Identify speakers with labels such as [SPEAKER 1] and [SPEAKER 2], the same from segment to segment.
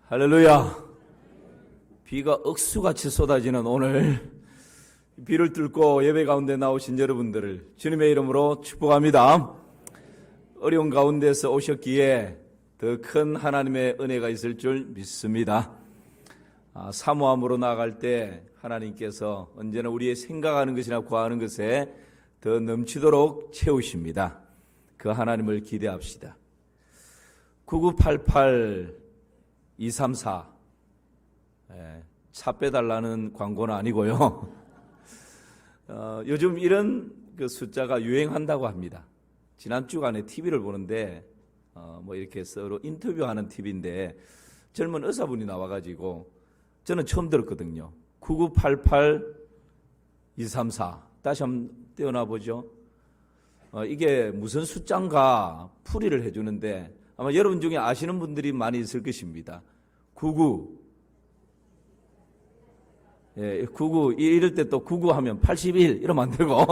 [SPEAKER 1] 할렐루야. 비가 억수같이 쏟아지는 오늘 비를 뚫고 예배 가운데 나오신 여러분들을 주님의 이름으로 축복합니다. 어려운 가운데서 오셨기에 더 큰 하나님의 은혜가 있을 줄 믿습니다. 사모함으로 나아갈 때 하나님께서 언제나 우리의 생각하는 것이나 구하는 것에 더 넘치도록 채우십니다. 그 하나님을 기대합시다. 9988-234 차 빼달라는 광고는 아니고요. 요즘 이런 그 숫자가 유행한다고 합니다. 지난 주간에 TV를 보는데 뭐 이렇게 서로 인터뷰하는 TV인데 젊은 의사분이 나와가지고 저는 처음 들었거든요. 9988-234 다시 한번 떼어놔보죠. 이게 무슨 숫자인가 풀이를 해주는데 아마 여러분 중에 아시는 분들이 많이 있을 것입니다. 99 이럴 때 또 99 하면 81 이러면 안 되고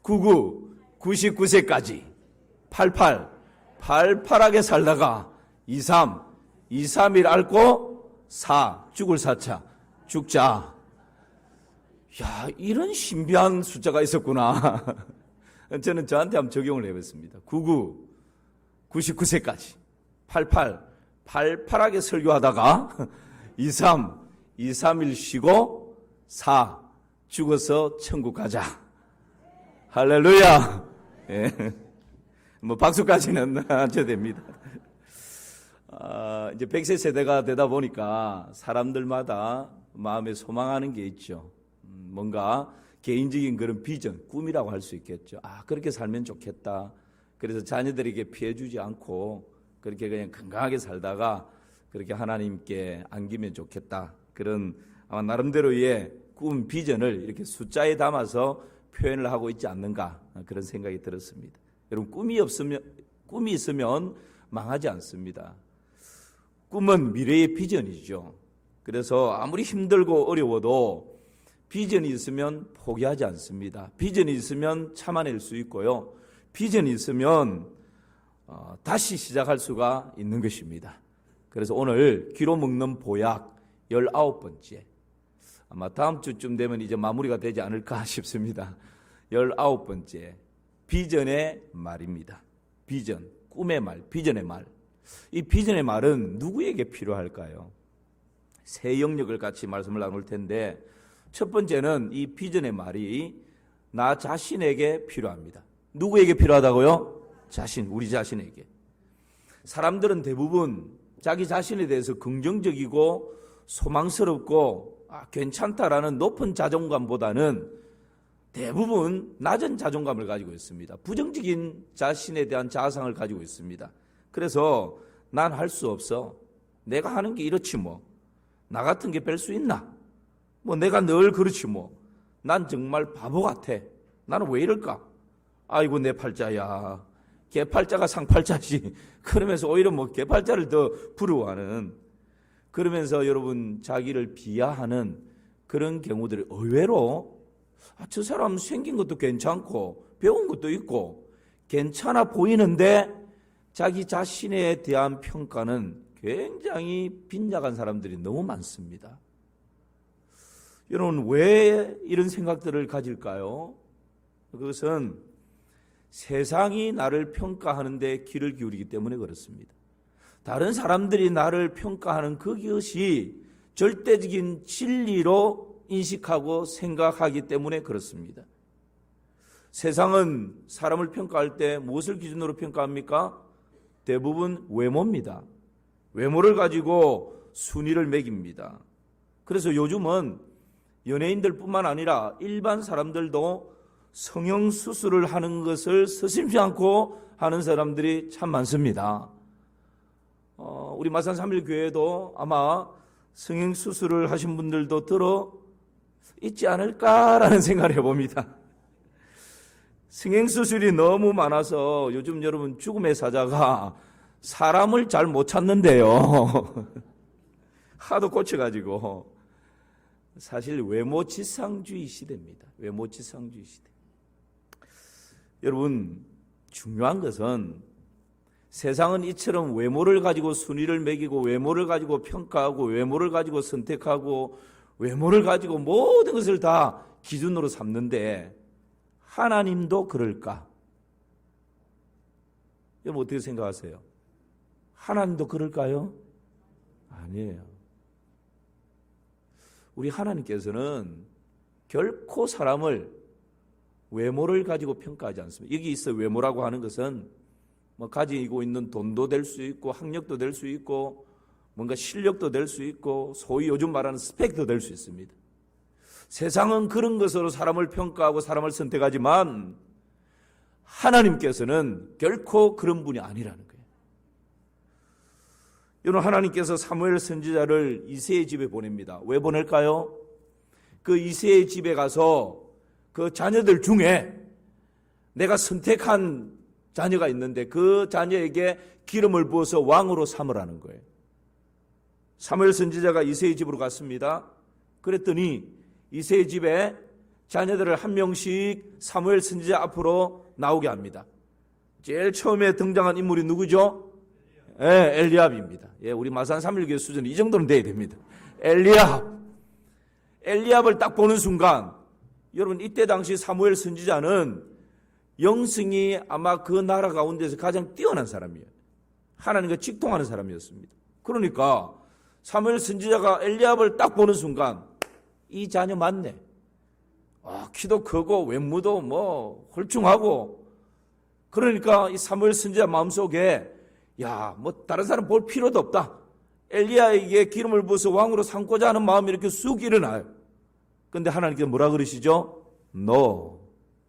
[SPEAKER 1] 99 99세까지 88 88하게 살다가 23일 앓고 4 죽을 사자 죽자. 야, 이런 신비한 숫자가 있었구나. 저는 저한테 한번 적용을 해봤습니다. 99 99세까지 88 88하게 설교하다가 23일 쉬고 4 죽어서 천국 가자. 할렐루야. 예. 뭐 박수까지는 저 됩니다. 이제 100세 세대가 되다 보니까 사람들마다 마음에 소망하는 게 있죠. 뭔가 개인적인 그런 비전, 꿈이라고 할 수 있겠죠. 그렇게 살면 좋겠다. 그래서 자녀들에게 피해 주지 않고 그렇게 그냥 건강하게 살다가 그렇게 하나님께 안기면 좋겠다. 그런 아마 나름대로의 꿈, 비전을 이렇게 숫자에 담아서 표현을 하고 있지 않는가 그런 생각이 들었습니다. 여러분 꿈이 있으면 망하지 않습니다. 꿈은 미래의 비전이죠. 그래서 아무리 힘들고 어려워도 비전이 있으면 포기하지 않습니다. 비전이 있으면 참아낼 수 있고요. 비전이 있으면 다시 시작할 수가 있는 것입니다. 그래서 오늘 귀로 먹는 보약 19번째, 아마 다음 주쯤 되면 이제 마무리가 되지 않을까 싶습니다. 19번째, 비전의 말입니다. 비전, 꿈의 말, 비전의 말. 이 비전의 말은 누구에게 필요할까요? 세 영역을 같이 말씀을 나눌 텐데 첫 번째는 이 비전의 말이 나 자신에게 필요합니다. 누구에게 필요하다고요? 우리 자신에게. 사람들은 대부분 자기 자신에 대해서 긍정적이고 소망스럽고 괜찮다라는 높은 자존감보다는 대부분 낮은 자존감을 가지고 있습니다. 부정적인 자신에 대한 자아상을 가지고 있습니다. 그래서 난 할 수 없어. 내가 하는 게 이렇지 뭐. 나 같은 게 별 수 있나? 뭐 내가 늘 그렇지 뭐. 난 정말 바보 같아. 나는 왜 이럴까? 아이고 내 팔자야. 개팔자가 상팔자지. 그러면서 오히려 뭐 개팔자를 더 부러워하는, 그러면서 여러분 자기를 비하하는 그런 경우들이 의외로 저 사람 생긴 것도 괜찮고 배운 것도 있고 괜찮아 보이는데 자기 자신에 대한 평가는 굉장히 빈약한 사람들이 너무 많습니다. 여러분 왜 이런 생각들을 가질까요? 그것은 세상이 나를 평가하는 데 귀를 기울이기 때문에 그렇습니다. 다른 사람들이 나를 평가하는 그것이 절대적인 진리로 인식하고 생각하기 때문에 그렇습니다. 세상은 사람을 평가할 때 무엇을 기준으로 평가합니까? 대부분 외모입니다. 외모를 가지고 순위를 매깁니다. 그래서 요즘은 연예인들뿐만 아니라 일반 사람들도 성형수술을 하는 것을 서슴지 않고 하는 사람들이 참 많습니다. 우리 마산 3일 교회도 아마 성형수술을 하신 분들도 들어 있지 않을까라는 생각을 해봅니다. 성형수술이 너무 많아서 요즘 여러분 죽음의 사자가 사람을 잘 못 찾는데요. 하도 꽂혀가지고. 사실 외모지상주의 시대입니다. 외모지상주의 시대. 여러분 중요한 것은 세상은 이처럼 외모를 가지고 순위를 매기고 외모를 가지고 평가하고 외모를 가지고 선택하고 외모를 가지고 모든 것을 다 기준으로 삼는데 하나님도 그럴까? 여러분 어떻게 생각하세요? 하나님도 그럴까요? 아니에요. 우리 하나님께서는 결코 사람을 외모를 가지고 평가하지 않습니다. 여기 있어 외모라고 하는 것은 뭐 가지고 있는 돈도 될 수 있고 학력도 될 수 있고 뭔가 실력도 될 수 있고 소위 요즘 말하는 스펙도 될 수 있습니다. 세상은 그런 것으로 사람을 평가하고 사람을 선택하지만 하나님께서는 결코 그런 분이 아니라는 거예요. 여러분 하나님께서 사무엘 선지자를 이새의 집에 보냅니다. 왜 보낼까요? 그 이새의 집에 가서 그 자녀들 중에 내가 선택한 자녀가 있는데 그 자녀에게 기름을 부어서 왕으로 삼으라는 거예요. 사무엘 선지자가 이새의 집으로 갔습니다. 그랬더니 이새의 집에 자녀들을 한 명씩 사무엘 선지자 앞으로 나오게 합니다. 제일 처음에 등장한 인물이 누구죠? 엘리압입니다. 우리 마산 3.1교회 수준이 이 정도는 돼야 됩니다. 엘리압을 딱 보는 순간 여러분 이때 당시 사무엘 선지자는 영성이 아마 그 나라 가운데서 가장 뛰어난 사람이에요. 하나님과 직통하는 사람이었습니다. 그러니까 사무엘 선지자가 엘리압을 딱 보는 순간 이 자녀 맞네. 키도 크고 외모도 뭐 홀쭉하고 그러니까 이 사무엘 선지자 마음속에 뭐 다른 사람 볼 필요도 없다. 엘리야에게 기름을 부어서 왕으로 삼고자 하는 마음이 이렇게 쑥 일어나요. 그런데 하나님께서 뭐라 그러시죠? 너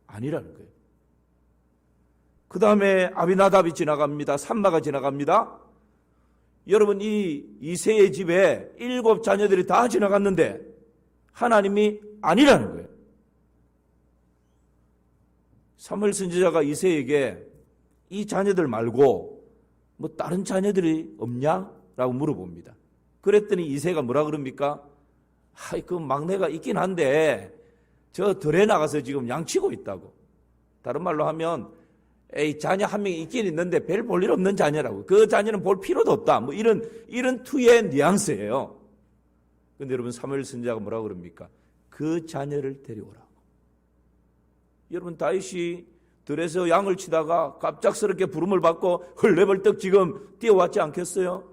[SPEAKER 1] 아니라는 거예요. 그 다음에 아비나답이 지나갑니다. 삼마가 지나갑니다. 여러분 이 이새의 집에 7 자녀들이 다 지나갔는데 하나님이 아니라는 거예요. 사무엘 선지자가 이새에게 이 자녀들 말고 뭐 다른 자녀들이 없냐? 라고 물어봅니다. 그랬더니 이새가 뭐라 그럽니까? 그 막내가 있긴 한데 저 들에 나가서 지금 양치고 있다고. 다른 말로 하면 자녀 한 명이 있긴 있는데 별 볼 일 없는 자녀라고. 그 자녀는 볼 필요도 없다. 뭐 이런 투의 뉘앙스예요. 근데 여러분 사무엘 선지자가 뭐라고 그럽니까? 그 자녀를 데려오라고. 여러분 다윗이 들에서 양을 치다가 갑작스럽게 부름을 받고 헐레벌떡 지금 뛰어왔지 않겠어요?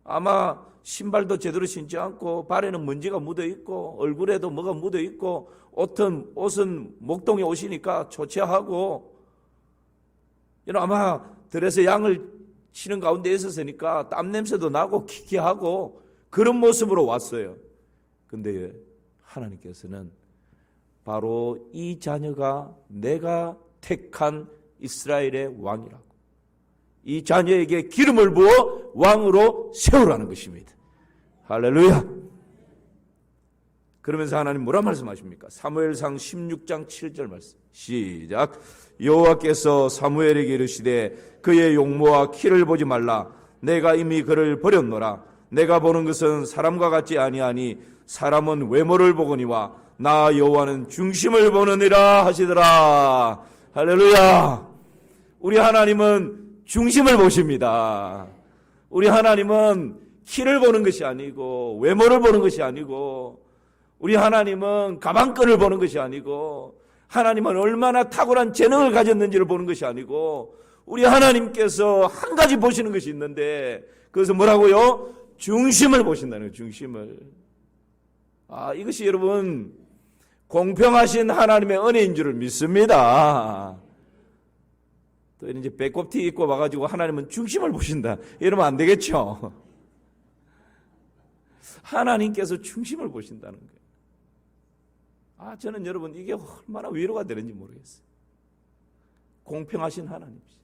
[SPEAKER 1] 아마 신발도 제대로 신지 않고 발에는 먼지가 묻어있고 얼굴에도 뭐가 묻어있고 옷은 목동에 오시니까 초췌하고 아마 들에서 양을 치는 가운데 있었으니까 땀냄새도 나고 키키하고 그런 모습으로 왔어요. 근데 하나님께서는 바로 이 자녀가 내가 택한 이스라엘의 왕이라고. 이 자녀에게 기름을 부어 왕으로 세우라는 것입니다. 할렐루야. 그러면서 하나님 뭐라 말씀하십니까? 사무엘상 16장 7절 말씀. 시작. 여호와께서 사무엘에게 이르시되 그의 용모와 키를 보지 말라. 내가 이미 그를 버렸노라. 내가 보는 것은 사람과 같지 아니하니 사람은 외모를 보거니와 나 여호와는 중심을 보느니라 하시더라. 할렐루야. 우리 하나님은 중심을 보십니다. 우리 하나님은 키를 보는 것이 아니고 외모를 보는 것이 아니고 우리 하나님은 가방끈을 보는 것이 아니고 하나님은 얼마나 탁월한 재능을 가졌는지를 보는 것이 아니고 우리 하나님께서 한 가지 보시는 것이 있는데 그것은 뭐라고요? 중심을 보신다는 거예요. 중심을. 이것이 여러분 공평하신 하나님의 은혜인 줄을 믿습니다. 또 이제 배꼽티 입고 와가지고 하나님은 중심을 보신다 이러면 안 되겠죠. 하나님께서 중심을 보신다는 거예요. 저는 여러분 이게 얼마나 위로가 되는지 모르겠어요. 공평하신 하나님이시죠.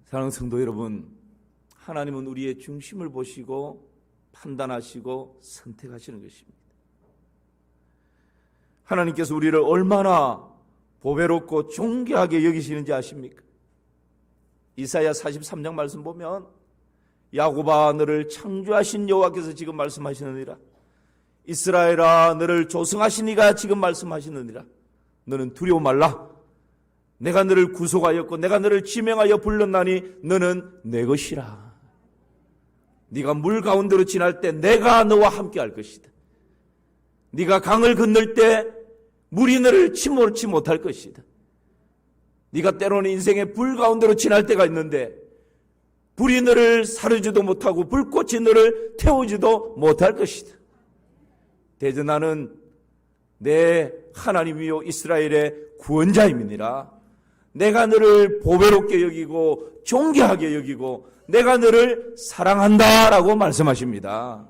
[SPEAKER 1] 사랑하는 성도 여러분, 하나님은 우리의 중심을 보시고 판단하시고 선택하시는 것입니다. 하나님께서 우리를 얼마나 보배롭고 존귀하게 여기시는지 아십니까? 이사야 43장 말씀 보면 야곱아 너를 창조하신 여호와께서 지금 말씀하시느니라. 이스라엘아 너를 조성하신 이가 지금 말씀하시느니라. 너는 두려워 말라. 내가 너를 구속하였고 내가 너를 지명하여 불렀나니 너는 내 것이라. 네가 물 가운데로 지날 때 내가 너와 함께 할 것이다. 네가 강을 건널 때 물이 너를 침몰치 못할 것이다. 네가 때로는 인생의 불 가운데로 지날 때가 있는데 불이 너를 사르지도 못하고 불꽃이 너를 태우지도 못할 것이다. 대저 나는 내 하나님이요 이스라엘의 구원자임이니라. 내가 너를 보배롭게 여기고 존귀하게 여기고 내가 너를 사랑한다라고 말씀하십니다.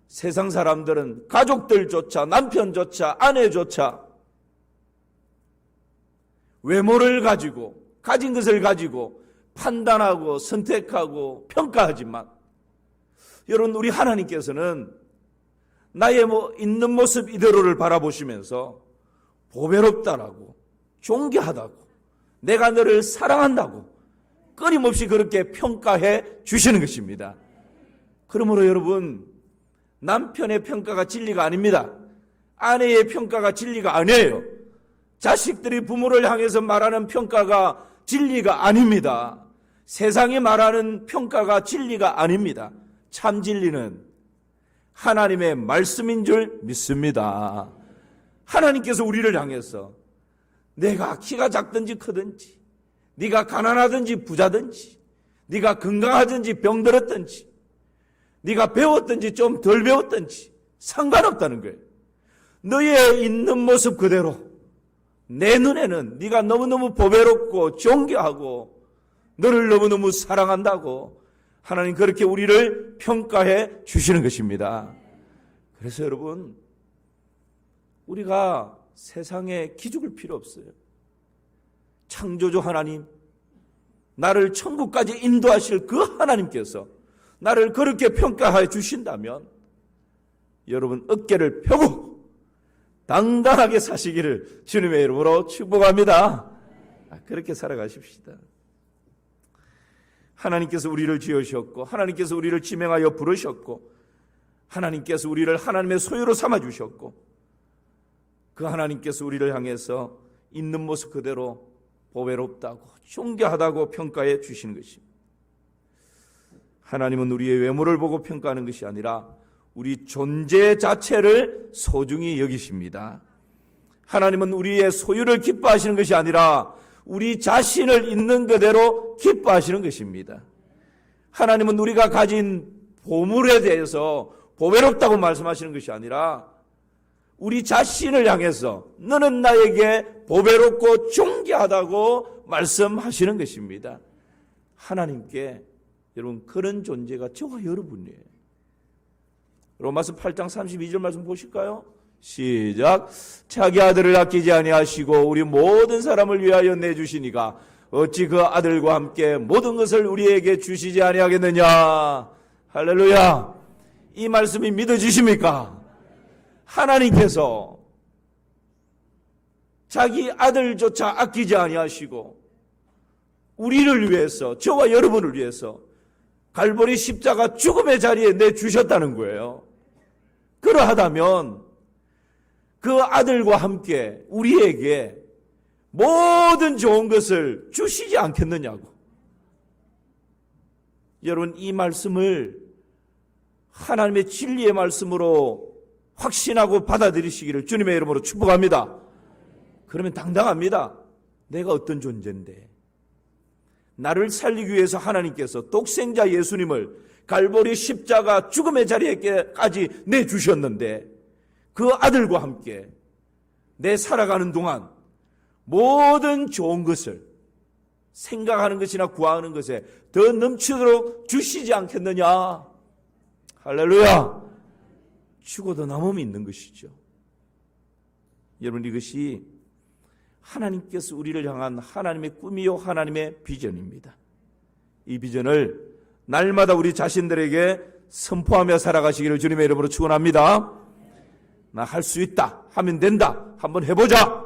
[SPEAKER 1] 세상 사람들은 가족들조차 남편조차 아내조차 외모를 가지고 가진 것을 가지고 판단하고 선택하고 평가하지만 여러분 우리 하나님께서는 나의 있는 모습 이대로를 바라보시면서 보배롭다라고 존귀하다고 내가 너를 사랑한다고 끊임없이 그렇게 평가해 주시는 것입니다. 그러므로 여러분 남편의 평가가 진리가 아닙니다. 아내의 평가가 진리가 아니에요. 자식들이 부모를 향해서 말하는 평가가 진리가 아닙니다. 세상이 말하는 평가가 진리가 아닙니다. 참 진리는 하나님의 말씀인 줄 믿습니다. 하나님께서 우리를 향해서 내가 키가 작든지 크든지 네가 가난하든지 부자든지 네가 건강하든지 병들었든지 네가 배웠든지 좀 덜 배웠든지 상관없다는 거예요. 너의 있는 모습 그대로 내 눈에는 네가 너무너무 보배롭고 존귀하고 너를 너무너무 사랑한다고 하나님 그렇게 우리를 평가해 주시는 것입니다. 그래서 여러분 우리가 세상에 기죽을 필요 없어요. 창조주 하나님, 나를 천국까지 인도하실 그 하나님께서 나를 그렇게 평가해 주신다면 여러분 어깨를 펴고 당당하게 사시기를 주님의 이름으로 축복합니다. 그렇게 살아가십시다. 하나님께서 우리를 지으셨고 하나님께서 우리를 지명하여 부르셨고 하나님께서 우리를 하나님의 소유로 삼아주셨고 그 하나님께서 우리를 향해서 있는 모습 그대로 보배롭다고 존귀하다고 평가해 주시는 것입니다. 하나님은 우리의 외모를 보고 평가하는 것이 아니라 우리 존재 자체를 소중히 여기십니다. 하나님은 우리의 소유를 기뻐하시는 것이 아니라 우리 자신을 있는 그대로 기뻐하시는 것입니다. 하나님은 우리가 가진 보물에 대해서 보배롭다고 말씀하시는 것이 아니라 우리 자신을 향해서 너는 나에게 보배롭고 존귀하다고 말씀하시는 것입니다. 하나님께 여러분 그런 존재가 저와 여러분이에요. 로마서 8장 32절 말씀 보실까요? 시작. 자기 아들을 아끼지 아니하시고 우리 모든 사람을 위하여 내주시니가 어찌 그 아들과 함께 모든 것을 우리에게 주시지 아니하겠느냐. 할렐루야. 이 말씀이 믿어지십니까? 하나님께서 자기 아들조차 아끼지 아니하시고 우리를 위해서 저와 여러분을 위해서 갈보리 십자가 죽음의 자리에 내주셨다는 거예요. 그러하다면 그 아들과 함께 우리에게 모든 좋은 것을 주시지 않겠느냐고. 여러분 이 말씀을 하나님의 진리의 말씀으로 확신하고 받아들이시기를 주님의 이름으로 축복합니다. 그러면 당당합니다. 내가 어떤 존재인데 나를 살리기 위해서 하나님께서 독생자 예수님을 갈보리 십자가 죽음의 자리에까지 내주셨는데 그 아들과 함께 내 살아가는 동안 모든 좋은 것을 생각하는 것이나 구하는 것에 더 넘치도록 주시지 않겠느냐. 할렐루야. 죽어도 남음이 있는 것이죠. 여러분 이것이 하나님께서 우리를 향한 하나님의 꿈이요 하나님의 비전입니다. 이 비전을 날마다 우리 자신들에게 선포하며 살아가시기를 주님의 이름으로 축원합니다. 나 할 수 있다. 하면 된다. 한번 해보자.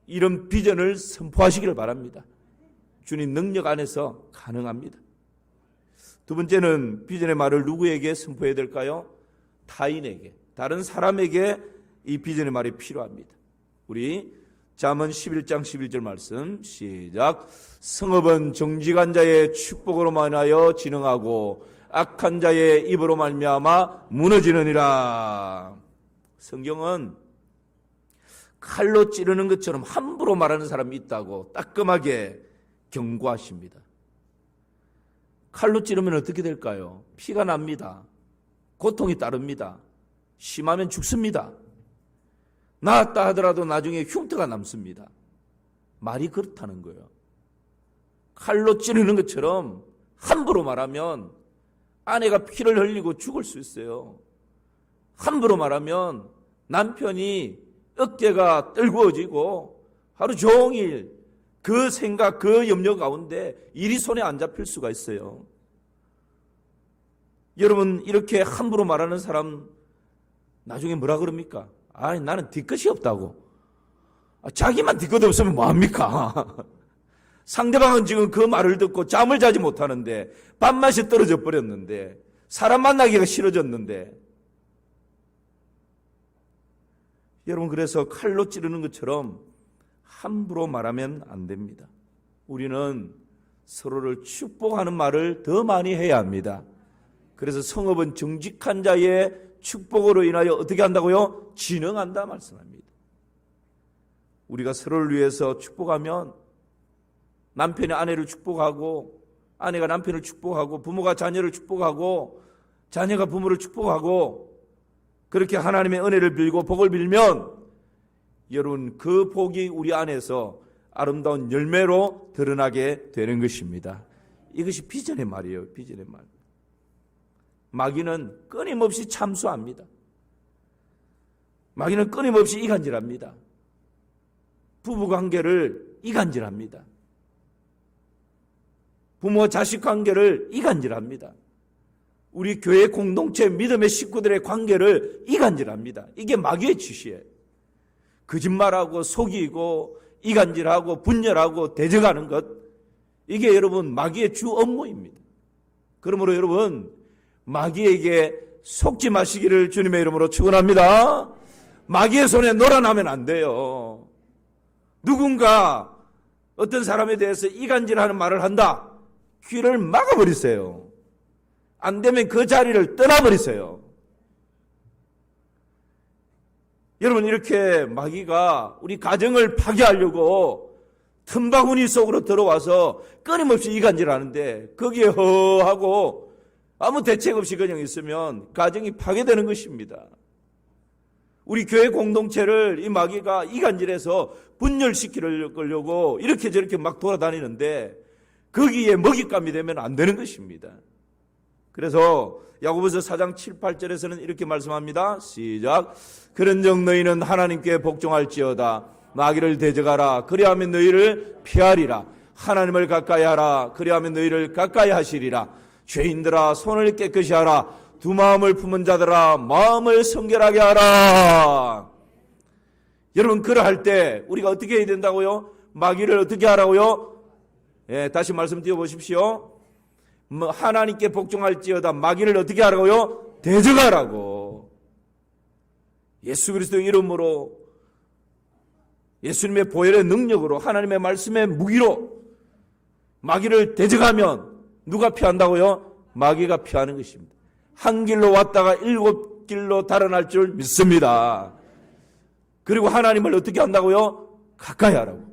[SPEAKER 1] 이런 비전을 선포하시기를 바랍니다. 주님 능력 안에서 가능합니다. 두 번째는 비전의 말을 누구에게 선포해야 될까요? 타인에게, 다른 사람에게 이 비전의 말이 필요합니다. 우리 잠언 11장 11절 말씀 시작. 성읍은 정직한 자의 축복으로만 하여 진흥하고 악한 자의 입으로 말미암아 무너지느니라. 성경은 칼로 찌르는 것처럼 함부로 말하는 사람이 있다고 따끔하게 경고하십니다. 칼로 찌르면 어떻게 될까요? 피가 납니다. 고통이 따릅니다. 심하면 죽습니다. 나았다 하더라도 나중에 흉터가 남습니다. 말이 그렇다는 거예요. 칼로 찌르는 것처럼 함부로 말하면 아내가 피를 흘리고 죽을 수 있어요. 함부로 말하면 남편이 어깨가 떨구어지고 하루 종일 그 생각, 그 염려 가운데 일이 손에 안 잡힐 수가 있어요. 여러분, 이렇게 함부로 말하는 사람 나중에 뭐라 그럽니까? 아니, 나는 뒤끝이 없다고. 자기만 뒤끝 없으면 뭐합니까? 상대방은 지금 그 말을 듣고 잠을 자지 못하는데, 밥맛이 떨어져 버렸는데, 사람 만나기가 싫어졌는데. 여러분, 그래서 칼로 찌르는 것처럼 함부로 말하면 안 됩니다. 우리는 서로를 축복하는 말을 더 많이 해야 합니다. 그래서 성읍은 정직한 자의 축복으로 인하여 어떻게 한다고요? 진흥한다 말씀합니다. 우리가 서로를 위해서 축복하면 남편이 아내를 축복하고 아내가 남편을 축복하고 부모가 자녀를 축복하고 자녀가 부모를 축복하고 그렇게 하나님의 은혜를 빌고 복을 빌면 여러분 그 복이 우리 안에서 아름다운 열매로 드러나게 되는 것입니다. 이것이 비전의 말이에요. 비전의 말. 마귀는 끊임없이 참수합니다. 마귀는 끊임없이 이간질합니다. 부부관계를 이간질합니다. 부모 자식 관계를 이간질합니다. 우리 교회 공동체 믿음의 식구들의 관계를 이간질합니다. 이게 마귀의 짓이에요. 거짓말하고 속이고 이간질하고 분열하고 대적하는 것, 이게 여러분 마귀의 주 업무입니다. 그러므로 여러분 마귀에게 속지 마시기를 주님의 이름으로 축원합니다. 마귀의 손에 놀아나면 안 돼요. 누군가 어떤 사람에 대해서 이간질하는 말을 한다. 귀를 막아버리세요. 안 되면 그 자리를 떠나버리세요. 여러분 이렇게 마귀가 우리 가정을 파괴하려고 틈바구니 속으로 들어와서 끊임없이 이간질하는데 거기에 허하고 아무 대책 없이 그냥 있으면 가정이 파괴되는 것입니다. 우리 교회 공동체를 이 마귀가 이간질해서 분열시키려고 이렇게 저렇게 막 돌아다니는데 거기에 먹잇감이 되면 안 되는 것입니다. 그래서 야고보서 4장 7, 8절에서는 이렇게 말씀합니다. 시작. 그런즉 너희는 하나님께 복종할지어다. 마귀를 대적하라. 그리하면 너희를 피하리라. 하나님을 가까이 하라. 그리하면 너희를 가까이 하시리라. 죄인들아 손을 깨끗이 하라. 두 마음을 품은 자들아 마음을 성결하게 하라. 여러분 그러할 때 우리가 어떻게 해야 된다고요? 마귀를 어떻게 하라고요? 예, 다시 말씀 드려보십시오. 하나님께 복종할지어다. 마귀를 어떻게 하라고요? 대적하라고. 예수 그리스도의 이름으로 예수님의 보혈의 능력으로 하나님의 말씀의 무기로 마귀를 대적하면 누가 피한다고요? 마귀가 피하는 것입니다. 한 길로 왔다가 7길로 달아날 줄 믿습니다. 그리고 하나님을 어떻게 한다고요? 가까이 하라고.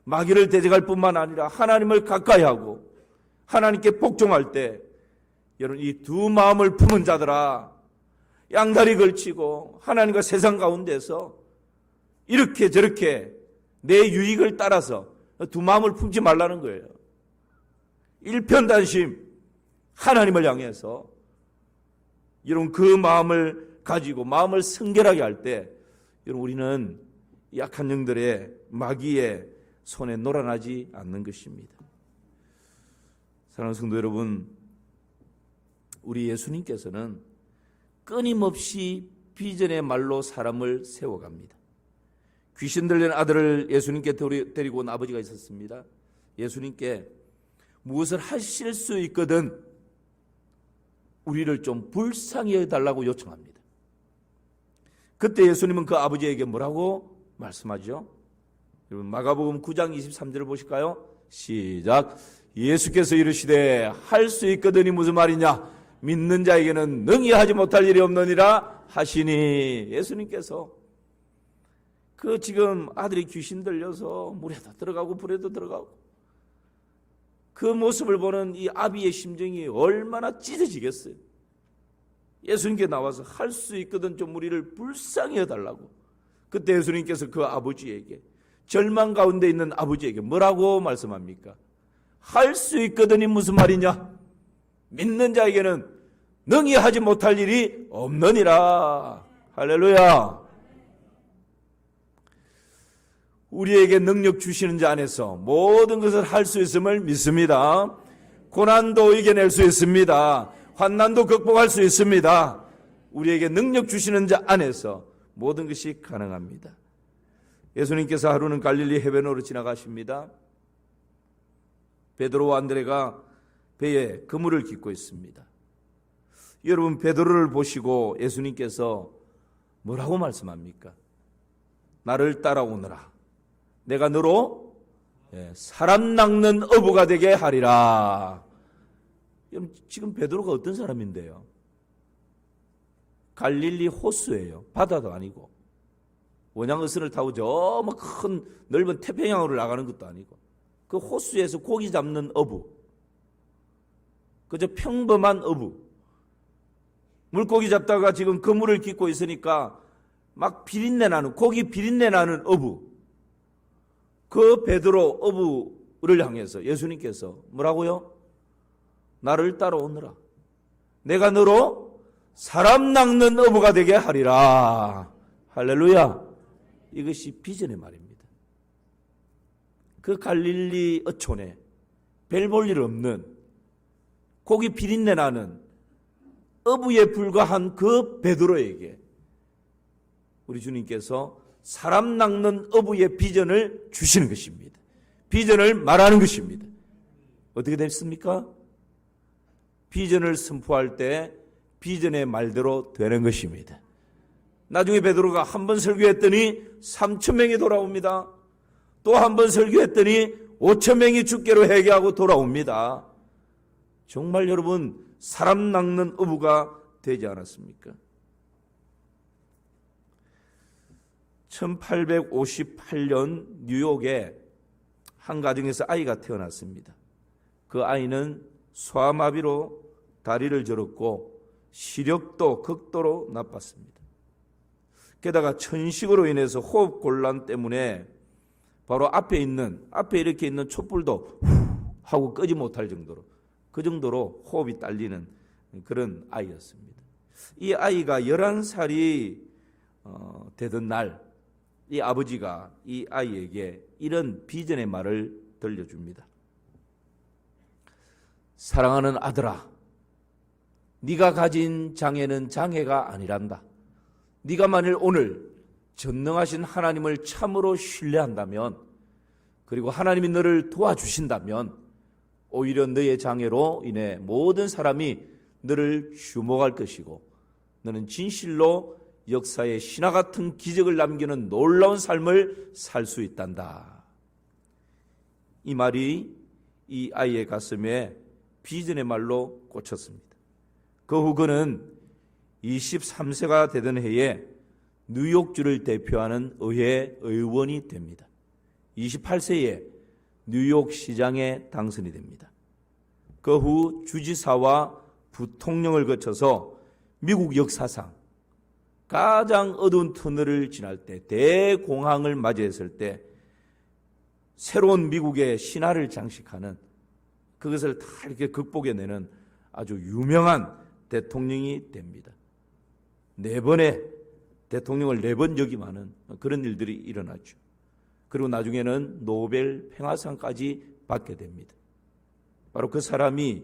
[SPEAKER 1] 마귀를 대적할 뿐만 아니라 하나님을 가까이 하고 하나님께 복종할 때 여러분 이 두 마음을 품은 자들아 양다리 걸치고 하나님과 세상 가운데서 이렇게 저렇게 내 유익을 따라서 두 마음을 품지 말라는 거예요. 일편단심 하나님을 향해서 여러분 그 마음을 가지고 마음을 성결하게 할 때 여러분 우리는 약한 영들의 마귀의 손에 놀아나지 않는 것입니다. 사랑하는 성도 여러분, 우리 예수님께서는 끊임없이 비전의 말로 사람을 세워갑니다. 귀신 들린 아들을 예수님께 데리고 온 아버지가 있었습니다. 예수님께 무엇을 하실 수 있거든 우리를 좀 불쌍히 해달라고 요청합니다. 그때 예수님은 그 아버지에게 뭐라고 말씀하죠? 여러분 마가복음 9장 23절을 보실까요? 시작. 예수께서 이르시되 할 수 있거든이 무슨 말이냐? 믿는 자에게는 능히 하지 못할 일이 없느니라 하시니. 예수님께서 그 지금 아들이 귀신 들려서 물에도 들어가고 불에도 들어가고 그 모습을 보는 이 아비의 심정이 얼마나 찢어지겠어요. 예수님께 나와서 할 수 있거든 좀 우리를 불쌍히 해달라고. 그때 예수님께서 그 아버지에게, 절망 가운데 있는 아버지에게 뭐라고 말씀합니까? 할 수 있거든이 무슨 말이냐? 믿는 자에게는 능히 하지 못할 일이 없느니라. 할렐루야. 우리에게 능력 주시는 자 안에서 모든 것을 할 수 있음을 믿습니다. 고난도 이겨낼 수 있습니다. 환난도 극복할 수 있습니다. 우리에게 능력 주시는 자 안에서 모든 것이 가능합니다. 예수님께서 하루는 갈릴리 해변으로 지나가십니다. 베드로와 안드레가 배에 그물을 깃고 있습니다. 여러분, 베드로를 보시고 예수님께서 뭐라고 말씀합니까? 나를 따라오너라. 내가 너로 사람 낚는 어부가 되게 하리라. 지금 베드로가 어떤 사람인데요? 갈릴리 호수예요. 바다도 아니고 원양어선을 타고 저 큰 넓은 태평양으로 나가는 것도 아니고 그 호수에서 고기 잡는 어부, 그저 평범한 어부, 물고기 잡다가 지금 그물을 깃고 있으니까 막 비린내 나는, 고기 비린내 나는 어부, 그 베드로 어부를 향해서 예수님께서 뭐라고요? 나를 따라오너라. 내가 너로 사람 낚는 어부가 되게 하리라. 할렐루야. 이것이 비전의 말입니다. 그 갈릴리 어촌에 별 볼 일 없는 고기 비린내 나는 어부에 불과한 그 베드로에게 우리 주님께서 사람 낚는 어부의 비전을 주시는 것입니다. 비전을 말하는 것입니다. 어떻게 됐습니까? 비전을 선포할 때 비전의 말대로 되는 것입니다. 나중에 베드로가 한 번 설교했더니 3,000명이 돌아옵니다. 또 한 번 설교했더니 5,000명이 주께로 회개하고 돌아옵니다. 정말 여러분 사람 낚는 어부가 되지 않았습니까? 1858년 뉴욕에 한 가정에서 아이가 태어났습니다. 그 아이는 소아마비로 다리를 저렸고 시력도 극도로 나빴습니다. 게다가 천식으로 인해서 호흡 곤란 때문에 바로 앞에 이렇게 있는 촛불도 후 하고 끄지 못할 정도로, 그 정도로 호흡이 딸리는 그런 아이였습니다. 이 아이가 11살이 되던 날, 이 아버지가 이 아이에게 이런 비전의 말을 들려줍니다. 사랑하는 아들아, 네가 가진 장애는 장애가 아니란다. 네가 만일 오늘 전능하신 하나님을 참으로 신뢰한다면, 그리고 하나님이 너를 도와주신다면 오히려 너의 장애로 인해 모든 사람이 너를 주목할 것이고 너는 진실로 역사에 신화 같은 기적을 남기는 놀라운 삶을 살 수 있단다. 이 말이 이 아이의 가슴에 비전의 말로 꽂혔습니다. 그 후 그는 23세가 되던 해에 뉴욕주를 대표하는 의회 의원이 됩니다. 28세에 뉴욕시장에 당선이 됩니다. 그 후 주지사와 부통령을 거쳐서 미국 역사상 가장 어두운 터널을 지날 때, 대공황을 맞이했을 때 새로운 미국의 신화를 장식하는, 그것을 다 이렇게 극복해내는 아주 유명한 대통령이 됩니다. 4번의 대통령을 4번 역임하는 그런 일들이 일어났죠. 그리고 나중에는 노벨 평화상까지 받게 됩니다. 바로 그 사람이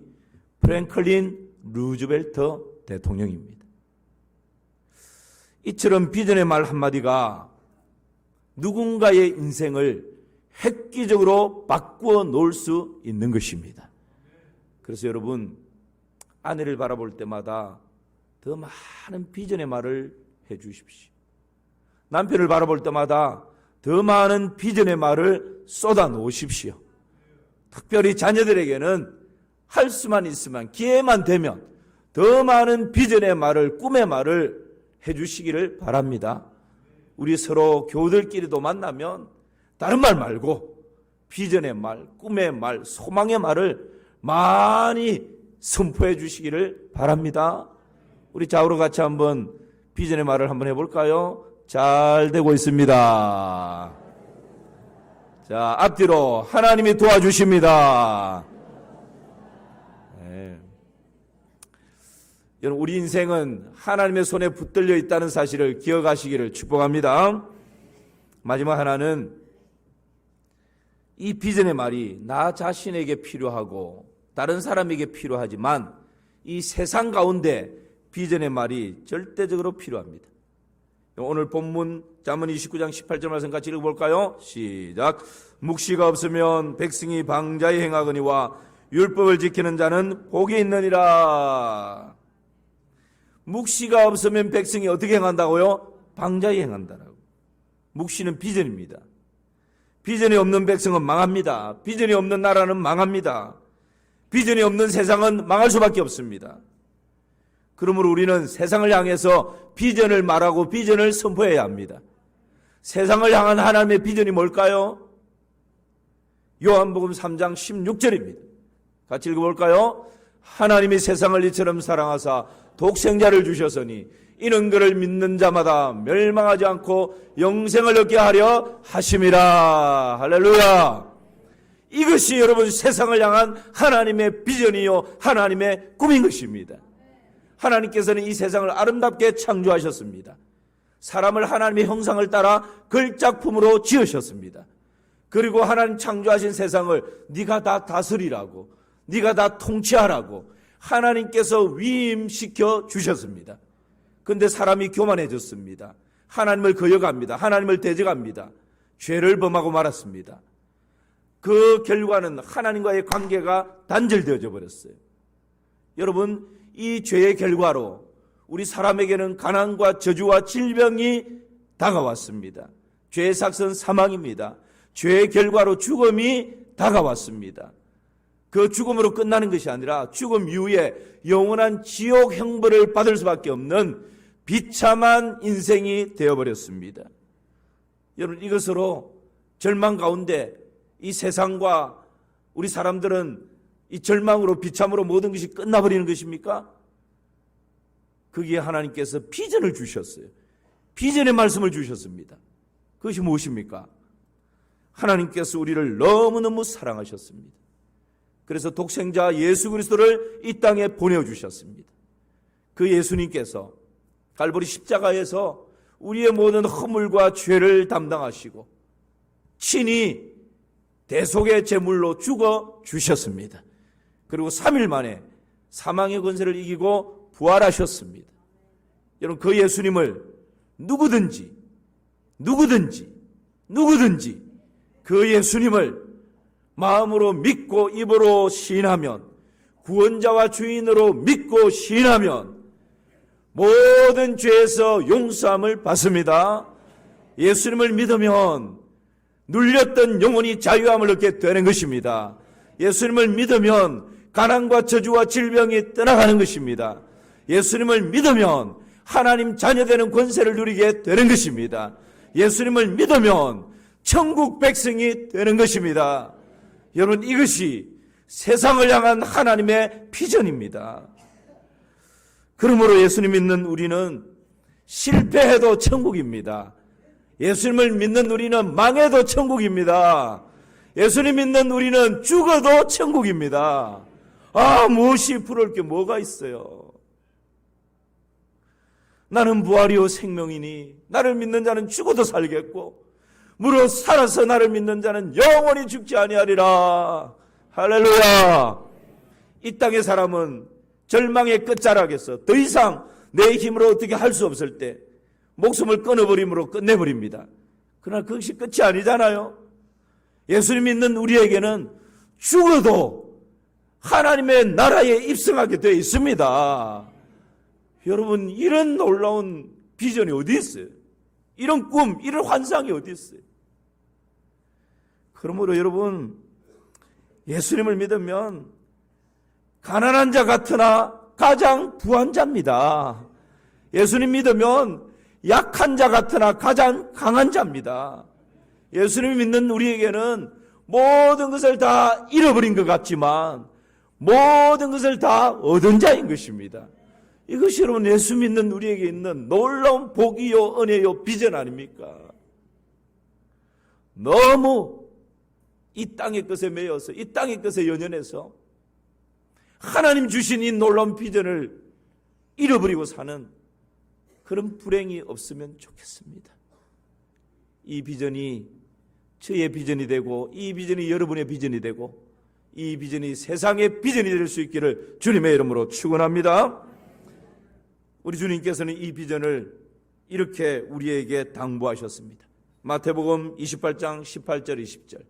[SPEAKER 1] 프랭클린 루즈벨트 대통령입니다. 이처럼 비전의 말 한마디가 누군가의 인생을 획기적으로 바꾸어 놓을 수 있는 것입니다. 그래서 여러분, 아내를 바라볼 때마다 더 많은 비전의 말을 해 주십시오. 남편을 바라볼 때마다 더 많은 비전의 말을 쏟아 놓으십시오. 특별히 자녀들에게는 할 수만 있으면, 기회만 되면 더 많은 비전의 말을, 꿈의 말을 해주시기를 바랍니다. 우리 서로 교우들끼리도 만나면 다른 말 말고 비전의 말, 꿈의 말, 소망의 말을 많이 선포해 주시기를 바랍니다. 우리 좌우로 같이 한번 비전의 말을 한번 해볼까요? 잘 되고 있습니다. 자, 앞뒤로 하나님이 도와주십니다. 네. 여러분, 우리 인생은 하나님의 손에 붙들려 있다는 사실을 기억하시기를 축복합니다. 마지막 하나는 이 비전의 말이 나 자신에게 필요하고 다른 사람에게 필요하지만 이 세상 가운데 비전의 말이 절대적으로 필요합니다. 오늘 본문 잠언 29장 18절 말씀 같이 읽어볼까요? 시작. 묵시가 없으면 백성이 방자히 행하거니와 율법을 지키는 자는 복이 있느니라. 묵시가 없으면 백성이 어떻게 행한다고요? 방자히 행한다라고. 묵시는 비전입니다. 비전이 없는 백성은 망합니다. 비전이 없는 나라는 망합니다. 비전이 없는 세상은 망할 수밖에 없습니다. 그러므로 우리는 세상을 향해서 비전을 말하고 비전을 선포해야 합니다. 세상을 향한 하나님의 비전이 뭘까요? 요한복음 3장 16절입니다. 같이 읽어볼까요? 하나님이 세상을 이처럼 사랑하사 독생자를 주셨으니 이는 그를 믿는 자마다 멸망하지 않고 영생을 얻게 하려 하심이라. 할렐루야. 이것이 여러분 세상을 향한 하나님의 비전이요 하나님의 꿈인 것입니다. 하나님께서는 이 세상을 아름답게 창조하셨습니다. 사람을 하나님의 형상을 따라 걸작품으로 지으셨습니다. 그리고 하나님 창조하신 세상을 네가 다 다스리라고, 네가 다 통치하라고 하나님께서 위임시켜 주셨습니다. 그런데 사람이 교만해졌습니다. 하나님을 거역합니다. 하나님을 대적합니다. 죄를 범하고 말았습니다. 그 결과는 하나님과의 관계가 단절되어져 버렸어요. 여러분, 이 죄의 결과로 우리 사람에게는 가난과 저주와 질병이 다가왔습니다. 죄의 삭은 사망입니다. 죄의 결과로 죽음이 다가왔습니다. 그 죽음으로 끝나는 것이 아니라 죽음 이후에 영원한 지옥 형벌을 받을 수밖에 없는 비참한 인생이 되어버렸습니다. 여러분, 이것으로 절망 가운데 이 세상과 우리 사람들은 이 절망으로 비참으로 모든 것이 끝나버리는 것입니까? 거기에 하나님께서 비전을 주셨어요. 비전의 말씀을 주셨습니다. 그것이 무엇입니까? 하나님께서 우리를 너무너무 사랑하셨습니다. 그래서 독생자 예수 그리스도를 이 땅에 보내주셨습니다. 그 예수님께서 갈보리 십자가에서 우리의 모든 허물과 죄를 담당하시고 친히 대속의 제물로 죽어 주셨습니다. 그리고 3일 만에 사망의 권세를 이기고 부활하셨습니다. 여러분, 그 예수님을 누구든지 그 예수님을 마음으로 믿고 입으로 시인하면, 구원자와 주인으로 믿고 시인하면 모든 죄에서 용서함을 받습니다. 예수님을 믿으면 눌렸던 영혼이 자유함을 얻게 되는 것입니다. 예수님을 믿으면 가난과 저주와 질병이 떠나가는 것입니다. 예수님을 믿으면 하나님 자녀되는 권세를 누리게 되는 것입니다. 예수님을 믿으면 천국 백성이 되는 것입니다. 여러분, 이것이 세상을 향한 하나님의 비전입니다. 그러므로 예수님 믿는 우리는 실패해도 천국입니다. 예수님을 믿는 우리는 망해도 천국입니다. 예수님 믿는 우리는 죽어도 천국입니다. 무엇이 부러울 게 뭐가 있어요? 나는 부활이요 생명이니 나를 믿는 자는 죽어도 살겠고 무릇 살아서 나를 믿는 자는 영원히 죽지 아니하리라. 할렐루야. 이 땅의 사람은 절망의 끝자락에서 더 이상 내 힘으로 어떻게 할 수 없을 때 목숨을 끊어버림으로 끝내버립니다. 그러나 그것이 끝이 아니잖아요. 예수님 믿는 우리에게는 죽어도 하나님의 나라에 입성하게 되어 있습니다. 여러분, 이런 놀라운 비전이 어디 있어요? 이런 꿈, 이런 환상이 어디 있어요? 그러므로 여러분, 예수님을 믿으면 가난한 자 같으나 가장 부한 자입니다. 예수님 믿으면 약한 자 같으나 가장 강한 자입니다. 예수님 믿는 우리에게는 모든 것을 다 잃어버린 것 같지만 모든 것을 다 얻은 자인 것입니다. 이것이 여러분 예수 믿는 우리에게 있는 놀라운 복이요 은혜요 비전 아닙니까? 너무 이 땅의 것에 매여서 이 땅의 것에 연연해서 하나님 주신 이 놀라운 비전을 잃어버리고 사는 그런 불행이 없으면 좋겠습니다. 이 비전이 저의 비전이 되고 이 비전이 여러분의 비전이 되고 이 비전이 세상의 비전이 될 수 있기를 주님의 이름으로 축원합니다. 우리 주님께서는 이 비전을 이렇게 우리에게 당부하셨습니다. 마태복음 28장 18절 20절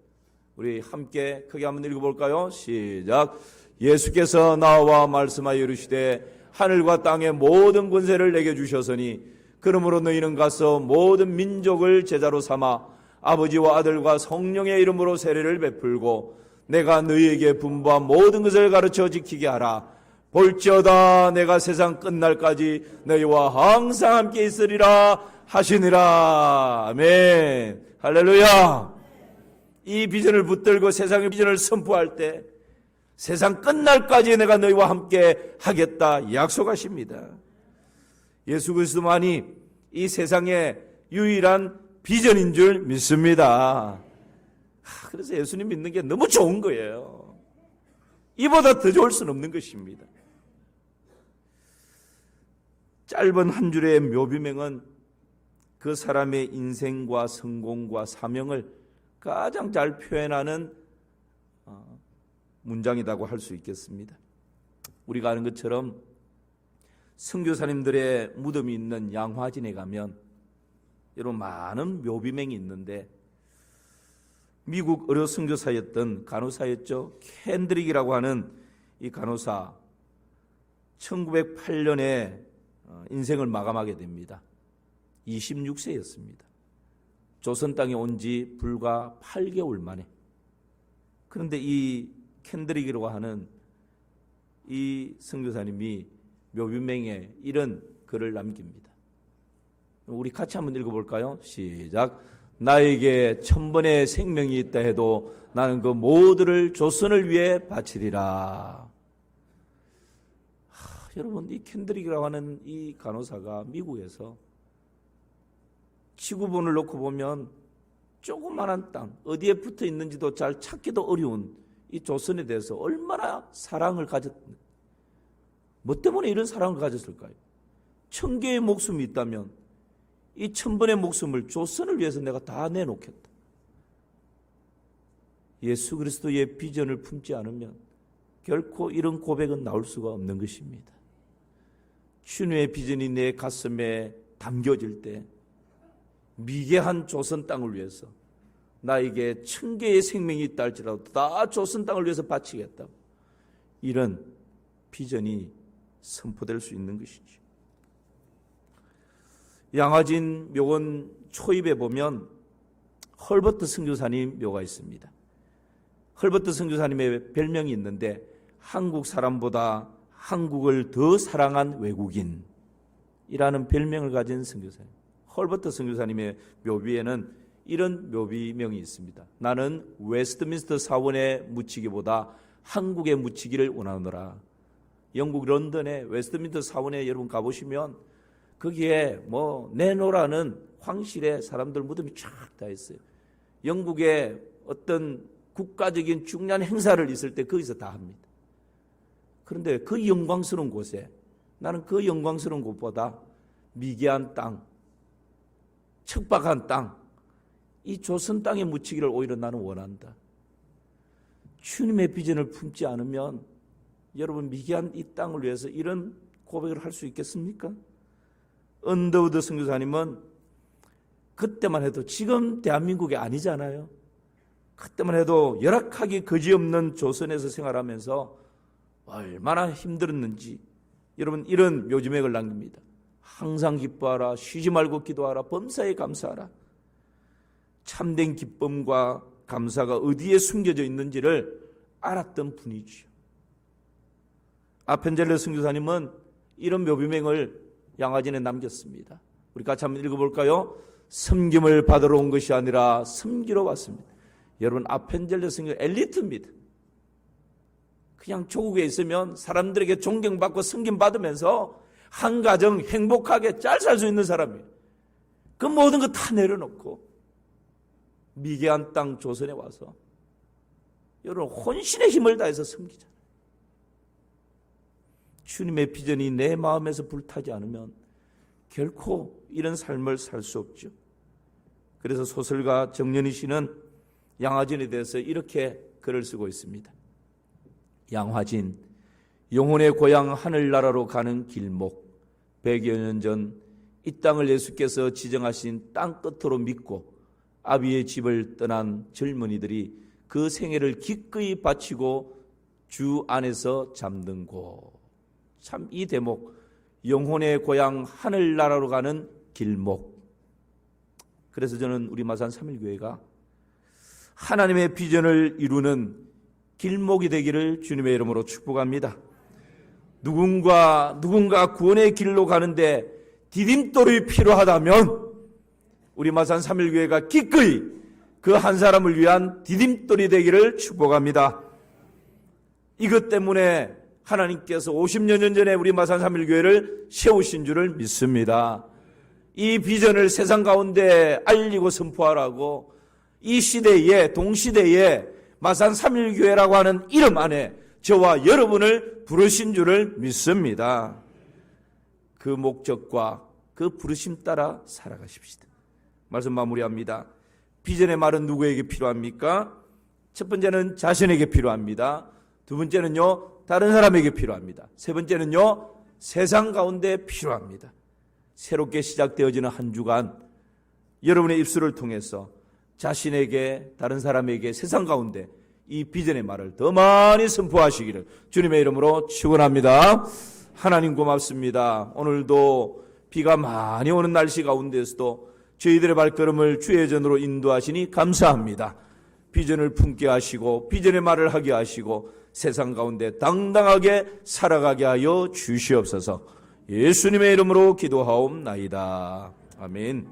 [SPEAKER 1] 우리 함께 크게 한번 읽어볼까요? 시작. 예수께서 나와 말씀하여 이르시되 하늘과 땅의 모든 권세를 내게 주셨으니 그러므로 너희는 가서 모든 민족을 제자로 삼아 아버지와 아들과 성령의 이름으로 세례를 베풀고 내가 너희에게 분부한 모든 것을 가르쳐 지키게 하라. 볼지어다 내가 세상 끝날까지 너희와 항상 함께 있으리라 하시니라. 아멘. 할렐루야. 이 비전을 붙들고 세상의 비전을 선포할 때 세상 끝날까지 내가 너희와 함께 하겠다 약속하십니다. 예수 그리스도만이 이 세상의 유일한 비전인 줄 믿습니다. 그래서 예수님 믿는 게 너무 좋은 거예요. 이보다 더 좋을 수는 없는 것입니다. 짧은 한 줄의 묘비명은 그 사람의 인생과 성공과 사명을 가장 잘 표현하는 문장이라고 할 수 있겠습니다. 우리가 아는 것처럼 선교사님들의 무덤이 있는 양화진에 가면 여러분 많은 묘비명이 있는데 미국 의료 선교사였던 간호사였죠. 캔드릭이라고 하는 이 간호사 1908년에 인생을 마감하게 됩니다. 26세였습니다. 조선 땅에 온 지 불과 8개월 만에. 그런데 이 캔드릭이라고 하는 이 선교사님이 묘비명에 이런 글을 남깁니다. 우리 같이 한번 읽어볼까요? 시작. 나에게 1000번의 생명이 있다 해도 나는 그 모두를 조선을 위해 바치리라. 여러분, 이 캔드릭이라고 하는 이 간호사가 미국에서 지구본을 놓고 보면 조그만한 땅, 어디에 붙어 있는지도 잘 찾기도 어려운 이 조선에 대해서 얼마나 사랑을 뭐 때문에 이런 사랑을 가졌을까요? 1000개의 목숨이 있다면 이 1000번의 목숨을 조선을 위해서 내가 다 내놓겠다. 예수 그리스도의 비전을 품지 않으면 결코 이런 고백은 나올 수가 없는 것입니다. 주님의 비전이 내 가슴에 담겨질 때 미개한 조선 땅을 위해서 나에게 1000개의 생명이 있다 할지라도 다 조선 땅을 위해서 바치겠다. 이런 비전이 선포될 수 있는 것이죠. 양화진 묘원 초입에 보면 헐버트 선교사님 묘가 있습니다. 헐버트 선교사님의 별명이 있는데 한국 사람보다 한국을 더 사랑한 외국인이라는 별명을 가진 선교사님. 헐버트 선교사님의 묘비에는 이런 묘비명이 있습니다. 나는 웨스트민스터 사원에 묻히기보다 한국에 묻히기를 원하노라. 영국 런던의 웨스트민스터 사원에 여러분 가보시면 거기에 뭐 내노라는 황실에 사람들 무덤이 쫙 다 있어요. 영국의 어떤 국가적인 중요한 행사를 있을 때 거기서 다 합니다. 그런데 그 영광스러운 곳에 나는 그 영광스러운 곳보다 미개한 땅, 척박한 땅, 이 조선 땅에 묻히기를 오히려 나는 원한다. 주님의 비전을 품지 않으면 여러분 미개한 이 땅을 위해서 이런 고백을 할 수 있겠습니까? 언더우드 선교사님은 그때만 해도 지금 대한민국이 아니잖아요. 그때만 해도 열악하기 그지없는 조선에서 생활하면서 얼마나 힘들었는지 여러분 이런 묘지맥을 남깁니다. 항상 기뻐하라, 쉬지 말고 기도하라, 범사에 감사하라. 참된 기쁨과 감사가 어디에 숨겨져 있는지를 알았던 분이죠. 아펜젤레 선교사님은 이런 묘비명을 양화진에 남겼습니다. 우리 같이 한번 읽어볼까요? 섬김을 받으러 온 것이 아니라 섬기러 왔습니다. 여러분, 아펜젤레 선교 엘리트입니다. 그냥 조국에 있으면 사람들에게 존경받고 섬김받으면서 한 가정 행복하게 잘 살 수 있는 사람이에요. 그 모든 거 다 내려놓고 미개한 땅 조선에 와서 여러분 혼신의 힘을 다해서 섬기잖아요. 주님의 비전이 내 마음에서 불타지 않으면 결코 이런 삶을 살 수 없죠. 그래서 소설가 정연희 씨는 양화진에 대해서 이렇게 글을 쓰고 있습니다. 양화진, 영혼의 고향 하늘나라로 가는 길목. 100여 년 전 이 땅을 예수께서 지정하신 땅 끝으로 믿고 아비의 집을 떠난 젊은이들이 그 생애를 기꺼이 바치고 주 안에서 잠든 곳. 참 이 대목, 영혼의 고향 하늘나라로 가는 길목. 그래서 저는 우리 마산 3.1교회가 하나님의 비전을 이루는 길목이 되기를 주님의 이름으로 축복합니다. 누군가 구원의 길로 가는데 디딤돌이 필요하다면 우리 마산 3.1교회가 기꺼이 그 한 사람을 위한 디딤돌이 되기를 축복합니다. 이것 때문에 하나님께서 50여 년 전에 우리 마산 3.1교회를 세우신 줄을 믿습니다. 이 비전을 세상 가운데 알리고 선포하라고 이 시대에, 동시대에 마산 3.1교회라고 하는 이름 안에 저와 여러분을 부르신 줄을 믿습니다. 그 목적과 그 부르심 따라 살아가십시다. 말씀 마무리합니다. 비전의 말은 누구에게 필요합니까? 첫 번째는 자신에게 필요합니다. 두 번째는요, 다른 사람에게 필요합니다. 세 번째는요, 세상 가운데 필요합니다. 새롭게 시작되어지는 한 주간 여러분의 입술을 통해서 자신에게, 다른 사람에게, 세상 가운데 이 비전의 말을 더 많이 선포하시기를 주님의 이름으로 축원합니다. 하나님 고맙습니다. 오늘도 비가 많이 오는 날씨 가운데서도 저희들의 발걸음을 주의 전으로 인도하시니 감사합니다. 비전을 품게 하시고 비전의 말을 하게 하시고 세상 가운데 당당하게 살아가게 하여 주시옵소서. 예수님의 이름으로 기도하옵나이다. 아멘.